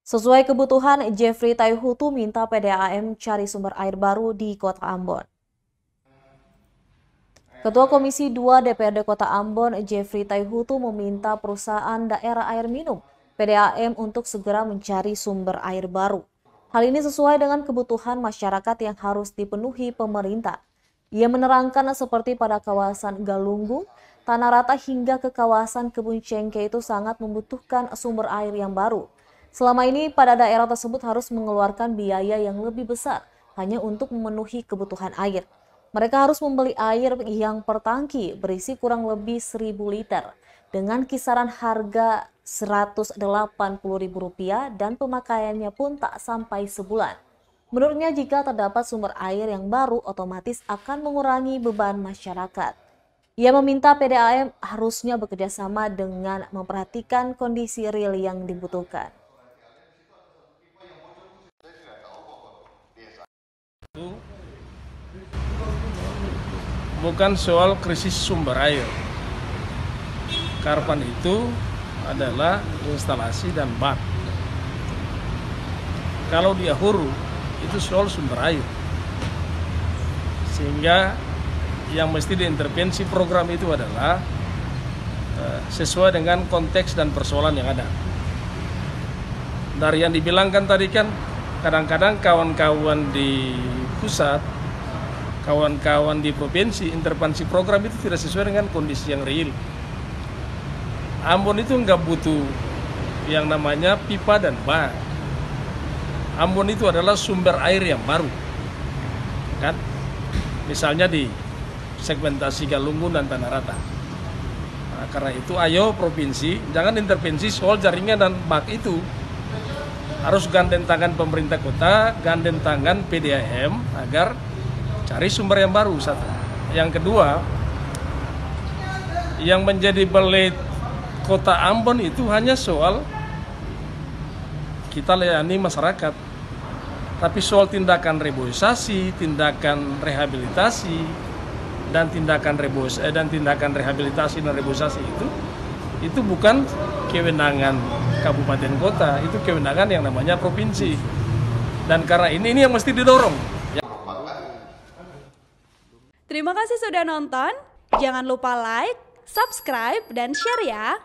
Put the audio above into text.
Sesuai kebutuhan, Jeffrey Taihutu minta PDAM cari sumber air baru di Kota Ambon. Ketua Komisi 2 DPRD Kota Ambon, Jeffrey Taihutu meminta perusahaan daerah air minum PDAM untuk segera mencari sumber air baru. Hal ini sesuai dengan kebutuhan masyarakat yang harus dipenuhi pemerintah. Ia menerangkan seperti pada kawasan Galunggung, Tanah Rata hingga ke kawasan Kebun Cengkeh itu sangat membutuhkan sumber air yang baru. Selama ini pada daerah tersebut harus mengeluarkan biaya yang lebih besar hanya untuk memenuhi kebutuhan air. Mereka harus membeli air yang per tangki berisi kurang lebih 1.000 liter dengan kisaran harga Rp180.000 dan pemakaiannya pun tak sampai sebulan. Menurutnya jika terdapat sumber air yang baru otomatis akan mengurangi beban masyarakat. Ia meminta PDAM harusnya bekerjasama dengan memperhatikan kondisi real yang dibutuhkan. Bukan soal krisis sumber air. Karpan itu adalah instalasi dan bak. Kalau dia huru, itu soal sumber air. Sehingga yang mesti diintervensi program itu adalah sesuai dengan konteks dan persoalan yang ada. Dari yang dibilangkan tadi kan, kadang-kadang kawan-kawan di pusat, kawan-kawan di provinsi, intervensi program itu tidak sesuai dengan kondisi yang real. Ambon itu nggak butuh yang namanya pipa dan bak. Ambon itu adalah sumber air yang baru, kan? Misalnya di segmentasi Galunggung dan Tanah Rata. Nah, karena itu ayo provinsi jangan intervensi soal jaringan dan bak itu. Harus gandeng tangan pemerintah kota, gandeng tangan PDAM agar cari sumber yang baru satu. Yang kedua, yang menjadi belit Kota Ambon itu hanya soal kita layani masyarakat, tapi soal tindakan reboisasi, tindakan rehabilitasi, dan tindakan rehabilitasi dan reboisasi itu bukan kewenangan kabupaten kota, itu kewenangan yang namanya provinsi. Dan karena ini yang mesti didorong. Terima kasih sudah nonton. Jangan lupa like, subscribe, dan share ya.